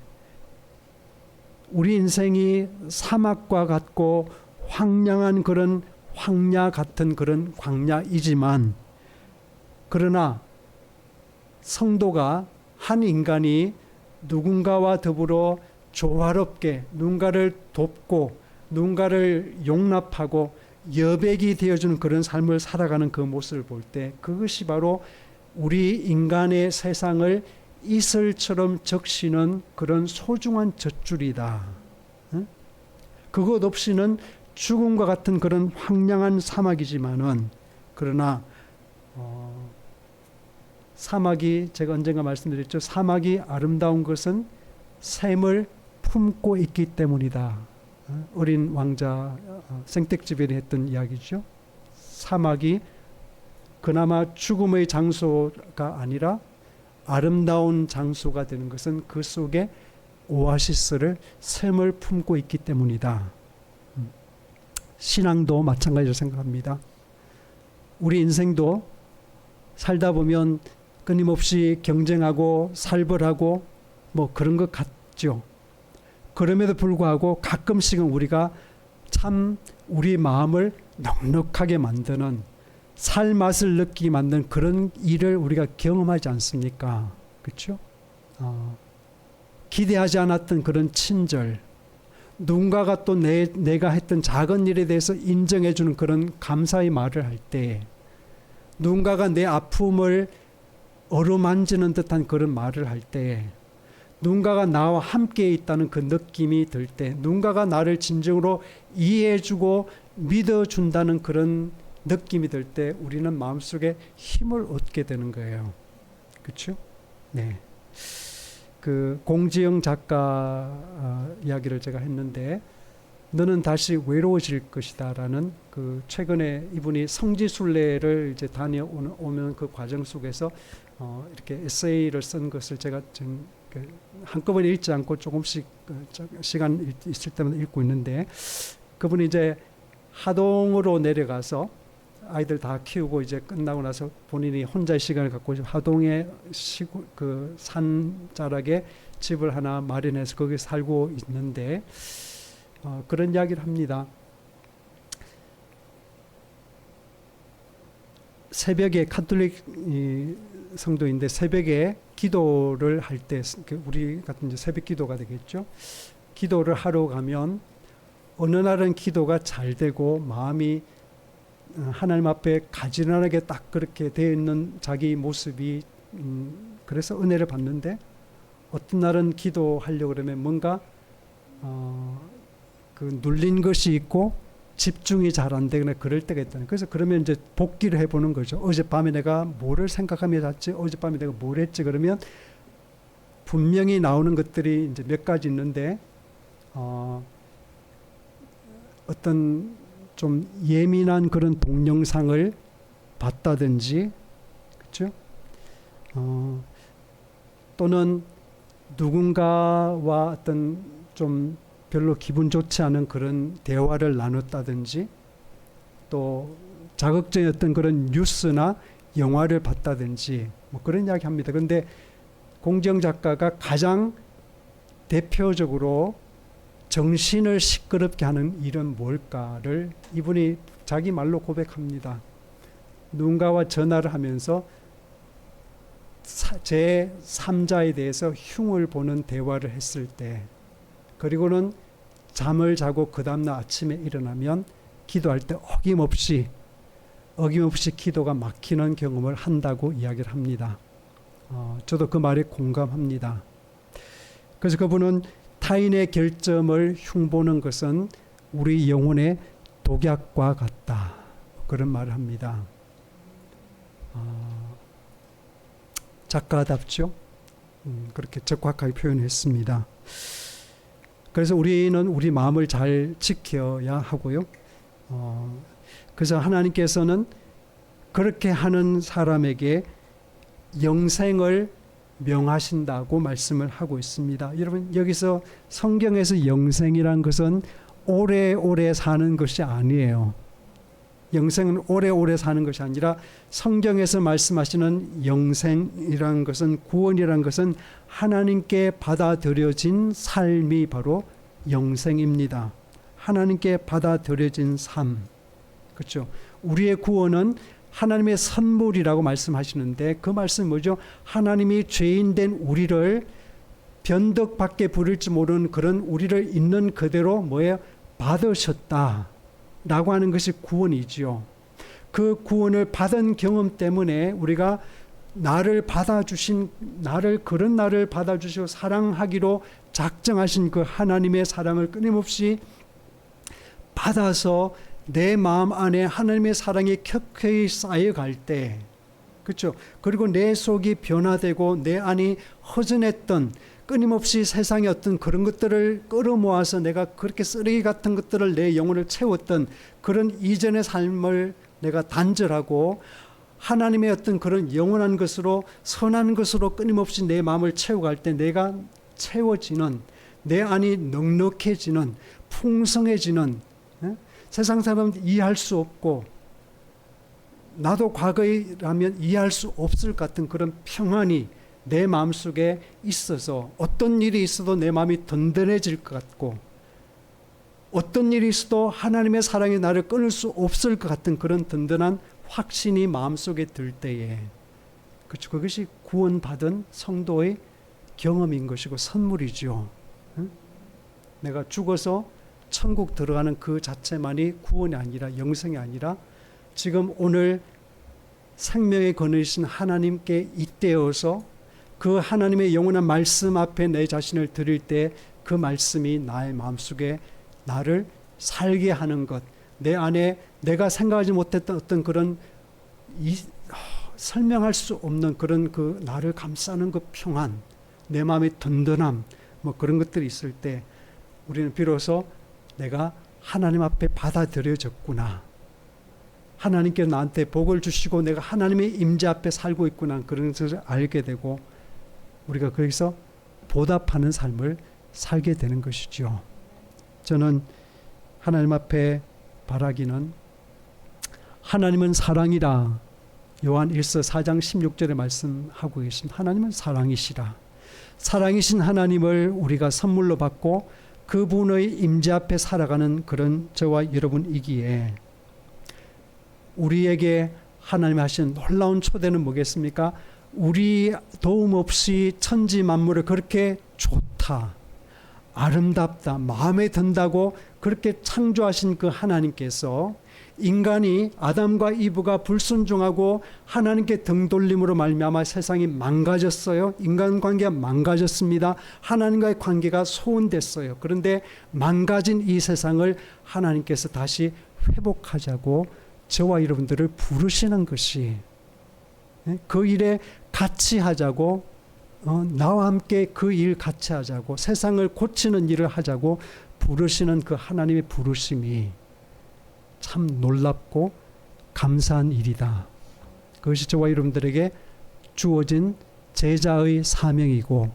우리 인생이 사막과 같고 황량한 그런 황야 같은 그런 광야이지만, 그러나 성도가, 한 인간이 누군가와 더불어 조화롭게 누군가를 돕고 누군가를 용납하고 여백이 되어주는 그런 삶을 살아가는 그 모습을 볼 때, 그것이 바로 우리 인간의 세상을 이슬처럼 적시는 그런 소중한 젖줄이다. 그것 없이는 죽음과 같은 그런 황량한 사막이지만은, 그러나 사막이, 제가 언젠가 말씀드렸죠. 사막이 아름다운 것은 샘을 품고 있기 때문이다. 어린 왕자 생텍쥐벨이 했던 이야기죠. 사막이 그나마 죽음의 장소가 아니라 아름다운 장소가 되는 것은 그 속에 오아시스를, 샘을 품고 있기 때문이다. 신앙도 마찬가지로 생각합니다. 우리 인생도 살다 보면 끊임없이 경쟁하고 살벌하고 뭐 그런 것 같죠. 그럼에도 불구하고 가끔씩은 우리가 참 우리 마음을 넉넉하게 만드는, 살 맛을 느끼게 만드는 그런 일을 우리가 경험하지 않습니까? 그렇죠? 기대하지 않았던 그런 친절, 누군가가 또 내가 했던 작은 일에 대해서 인정해주는 그런 감사의 말을 할 때, 누군가가 내 아픔을 어루만지는 듯한 그런 말을 할 때, 누군가가 나와 함께 있다는 그 느낌이 들 때, 누군가가 나를 진정으로 이해해주고 믿어준다는 그런 느낌이 들 때, 우리는 마음속에 힘을 얻게 되는 거예요. 그렇죠? 네. 그 공지영 작가 이야기를 제가 했는데, 너는 다시 외로워질 것이다라는, 그 최근에 이분이 성지순례를 이제 다녀오는 그 과정 속에서 이렇게 에세이를 쓴 것을 제가 지금 한꺼번에 읽지 않고 조금씩 시간 있을 때마다 읽고 있는데, 그분이 이제 하동으로 내려가서 아이들 다 키우고 이제 끝나고 나서 본인이 혼자의 시간을 갖고 하동의 그 산자락에 집을 하나 마련해서 거기 살고 있는데, 그런 이야기를 합니다. 새벽에, 카톨릭 성도인데 새벽에 기도를 할 때, 우리 같은 이제 새벽 기도가 되겠죠. 기도를 하러 가면 어느 날은 기도가 잘 되고 마음이 하나님 앞에 가지런하게 딱 그렇게 되어 있는 자기 모습이, 그래서 은혜를 받는데, 어떤 날은 기도하려고 그러면 뭔가 그 눌린 것이 있고 집중이 잘 안 되거나 그럴 때가 있다는. 그래서 그러면 이제 복기를 해보는 거죠. 어젯밤에 내가 뭐를 생각하며 잤지? 어젯밤에 내가 뭘 했지? 그러면 분명히 나오는 것들이 이제 몇 가지 있는데, 어떤 좀 예민한 그런 동영상을 봤다든지, 그렇죠? 또는 누군가와 어떤 좀 별로 기분 좋지 않은 그런 대화를 나눴다든지, 또 자극적인 어떤 그런 뉴스나 영화를 봤다든지, 뭐 그런 이야기 합니다. 그런데 공정 작가가 가장 대표적으로 정신을 시끄럽게 하는 일은 뭘까를 이분이 자기 말로 고백합니다. 누군가와 전화를 하면서 제 3자에 대해서 흉을 보는 대화를 했을 때, 그리고는 잠을 자고 그 다음날 아침에 일어나면 기도할 때 어김없이 기도가 막히는 경험을 한다고 이야기를 합니다. 저도 그 말에 공감합니다. 그래서 그분은 타인의 결점을 흉보는 것은 우리 영혼의 독약과 같다. 그런 말을 합니다. 작가답죠? 그렇게 적확하게 표현했습니다. 그래서 우리는 우리 마음을 잘 지켜야 하고요. 그래서 하나님께서는 그렇게 하는 사람에게 영생을 명하신다고 말씀을 하고 있습니다. 여러분, 여기서 성경에서 영생이란 것은 오래오래 사는 것이 아니에요. 영생은 오래오래 사는 것이 아니라 성경에서 말씀하시는 영생이란 것은, 구원이란 것은 하나님께 받아들여진 삶이 바로 영생입니다. 하나님께 받아들여진 삶. 그렇죠? 우리의 구원은 하나님의 선물이라고 말씀하시는데 그 말씀은 뭐죠? 하나님이 죄인된 우리를 변덕밖에 부릴지 모르는 그런 우리를 있는 그대로 받으셨다라고 하는 것이 구원이지요. 그 구원을 받은 경험 때문에 우리가 나를 그런 나를 받아주시고 사랑하기로 작정하신 그 하나님의 사랑을 끊임없이 받아서 내 마음 안에 하나님의 사랑이 켜켜이 쌓여갈 때, 그렇죠? 그리고 내 속이 변화되고 내 안이 허전했던, 끊임없이 세상의 어떤 그런 것들을 끌어모아서 내가 그렇게 쓰레기 같은 것들을 내 영혼을 채웠던 그런 이전의 삶을 내가 단절하고 하나님의 어떤 그런 영원한 것으로, 선한 것으로 끊임없이 내 마음을 채워갈 때 내가 채워지는, 내 안이 넉넉해지는, 풍성해지는, 세상 사람들 이해할 수 없고 나도 과거라면 이해할 수 없을 것 같은 그런 평안이 내 마음속에 있어서 어떤 일이 있어도 내 마음이 든든해질 것 같고 어떤 일이 있어도 하나님의 사랑이 나를 끊을 수 없을 것 같은 그런 든든한 확신이 마음속에 들 때에, 그렇죠? 그것이 구원받은 성도의 경험인 것이고 선물이죠. 내가 죽어서 천국 들어가는 그 자체만이 구원이 아니라, 영생이 아니라 지금 오늘 생명의 권위이신 하나님께 잇대어서 그 하나님의 영원한 말씀 앞에 내 자신을 드릴 때 그 말씀이 나의 마음속에 나를 살게 하는 것, 내 안에 내가 생각하지 못했던 어떤 그런 설명할 수 없는 그런 그 나를 감싸는 그 평안, 내 마음의 든든함, 그런 것들이 있을 때 우리는 비로소 내가 하나님 앞에 받아들여졌구나, 하나님께 나한테 복을 주시고 내가 하나님의 임재 앞에 살고 있구나, 그런 것을 알게 되고 우리가 거기서 보답하는 삶을 살게 되는 것이죠. 저는 하나님 앞에 바라기는, 하나님은 사랑이라 요한 1서 4장 16절에 말씀하고 계십니다. 하나님은 사랑이시라. 사랑이신 하나님을 우리가 선물로 받고 그분의 임재 앞에 살아가는 그런 저와 여러분이기에 우리에게 하나님이 하시는 놀라운 초대는 뭐겠습니까? 우리 도움 없이 천지 만물을 그렇게 좋다, 아름답다, 마음에 든다고 그렇게 창조하신 그 하나님께서 인간이 아담과 이브가 불순종하고 하나님께 등 돌림으로 말미암아 세상이 망가졌어요. 인간관계가 망가졌습니다. 하나님과의 관계가 소원됐어요. 그런데 망가진 이 세상을 하나님께서 다시 회복하자고 저와 여러분들을 부르시는 것이, 그 일에 같이 하자고, 나와 함께 그 일 같이 하자고, 세상을 고치는 일을 하자고 부르시는 그 하나님의 부르심이 참 놀랍고 감사한 일이다. 그것이 저와 여러분들에게 주어진 제자의 사명이고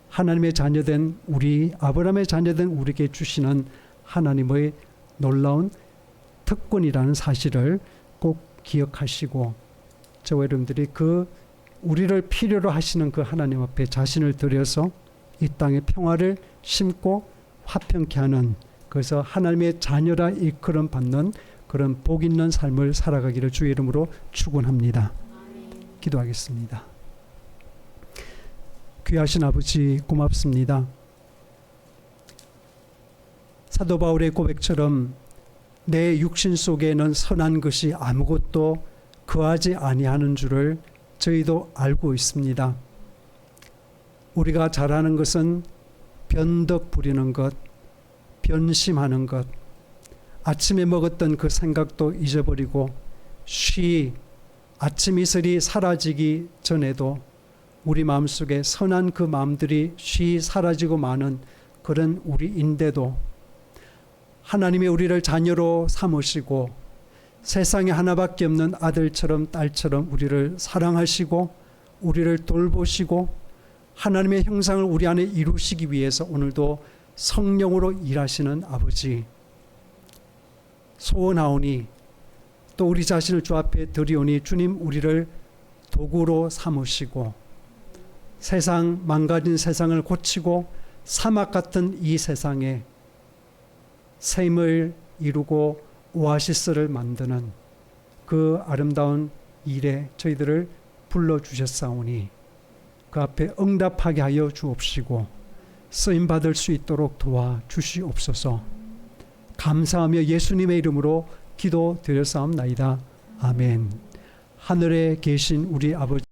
하나님의 자녀된 우리, 아브라함의 자녀된 우리에게 주시는 하나님의 놀라운 특권이라는 사실을 꼭 기억하시고 저와 여러분들이 그 우리를 필요로 하시는 그 하나님 앞에 자신을 들여서 이 땅의 평화를 심고 화평케 하는, 그래서 하나님의 자녀라 일컬음 받는 그런 복 있는 삶을 살아가기를 주의 이름으로 축원합니다. 기도하겠습니다. 귀하신 아버지 고맙습니다. 사도 바울의 고백처럼 내 육신 속에는 선한 것이 아무것도 거하지 아니하는 줄을 저희도 알고 있습니다. 우리가 잘하는 것은 변덕 부리는 것, 변심하는 것, 아침에 먹었던 그 생각도 잊어버리고 아침 이슬이 사라지기 전에도 우리 마음속에 선한 그 마음들이 사라지고 마는 그런 우리인데도 하나님이 우리를 자녀로 삼으시고 세상에 하나밖에 없는 아들처럼 딸처럼 우리를 사랑하시고 우리를 돌보시고 하나님의 형상을 우리 안에 이루시기 위해서 오늘도 성령으로 일하시는 아버지 소원하오니 또 우리 자신을 주 앞에 드리오니 주님 우리를 도구로 삼으시고 세상 망가진 세상을 고치고 사막 같은 이 세상에 샘을 이루고 오아시스를 만드는 그 아름다운 일에 저희들을 불러주셨사오니 그 앞에 응답하게 하여 주옵시고 쓰임받을 수 있도록 도와주시옵소서. 감사하며 예수님의 이름으로 기도드렸사옵나이다. 아멘. 하늘에 계신 우리 아버지